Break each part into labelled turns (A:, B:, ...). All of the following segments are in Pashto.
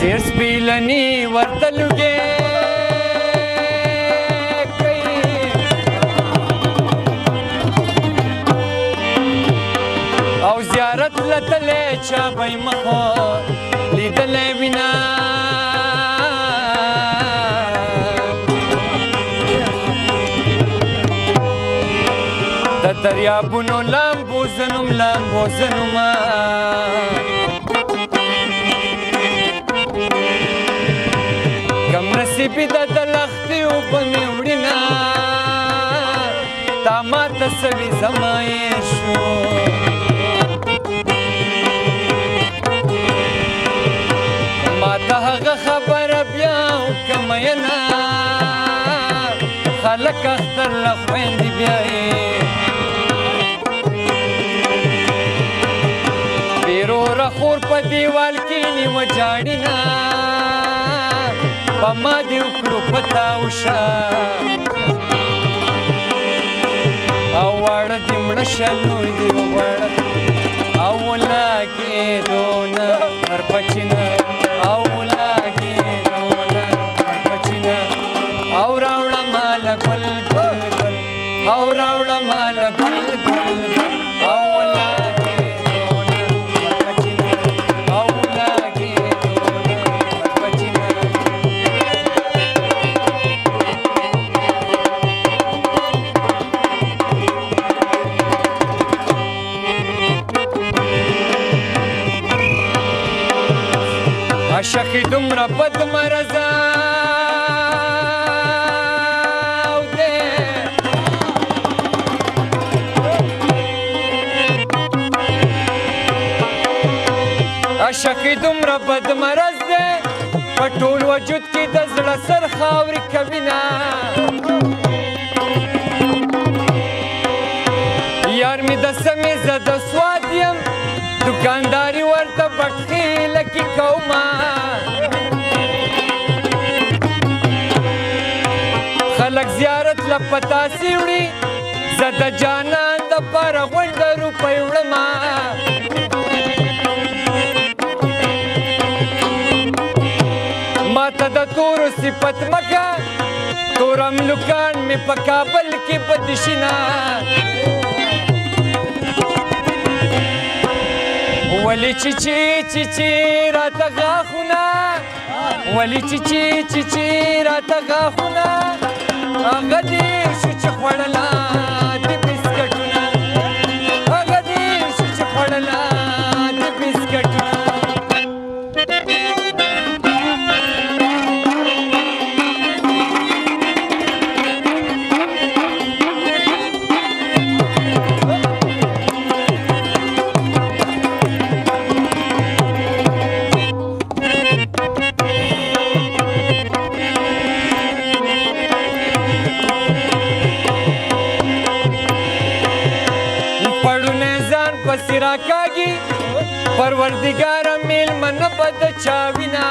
A: ډېر سپېلني ورته لوګې کوي او زیارت له تللی چا به یې مخ لیدلی وینه د دریابونو لامبو زنم لامبو زنما کم نصیبی د لختې اوبه مې وړینه تا ماته سوي زما یې شو ماته هغه خبره بیا وکړه مینه خلک اختر له خویندې بیایي بیروره خور په دیوال کې نیوه جاړینه په ما دې وکړو په تاوشه او واړه دې مړه شه لوی دې وغواړه او ولاګېدو نه ورپچینه او ولاګېدو نه ورپچینه او راوړه ماله ګل ګل ګل او راوړه ماله ګل ګل ګل او ولاګېدو نه ورپچینه او ولاګېدو نه ورپچینه عاشق دومره بد مرضه عاشق دومره بد مرض دی په ټول وجود کې د زړه سر خاورې کوینه یار مې د سمې زه د سواد یم دوکانداري ورته بټخیله کې کومه خلک زیارت له په تاسې وړي زه د جانان دپاره غونډه روپۍ وړمه ماته د تورو صفت مکه تور املوکان مې په کابل کې بدشینه ولی چی راته غاښونه ولی چی راته غاښونه هغه دې شو چې خوړله د بسکټونه هغه دې شو چې خوړله د بسکټونه پسې راکاږي پروردګاره میلمه نه به د چا وینه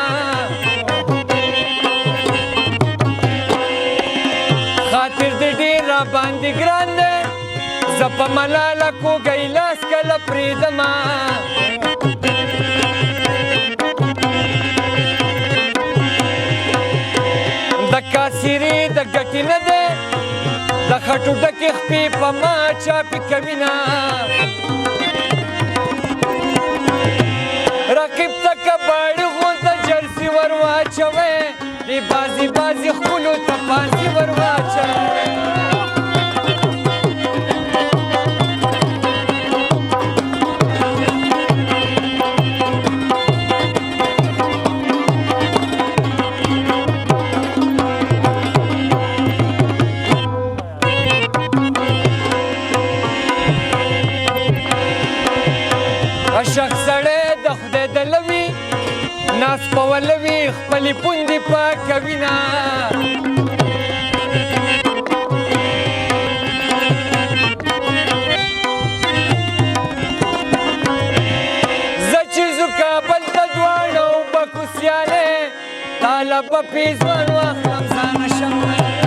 A: خاطر دې ډېر راباندې ګران دی زه په ملاله کوږی لاس کله پرېږدمه د کاسرې د ګټې نه دی د خټو ډکې خپې په ما چاپې کوینه رقیب ته کباړي غونته جرسي ور واچوئ دې بازي بازي ښکلو ته پانسي ور واچوئ عاشق سړی د خدای د لوي ناس په ولوي خپلې پوندې پاکوینه زه چې ځو کابل ته دواړه وبکو سیالې طالب به پې ځوان واخلم ځانه شم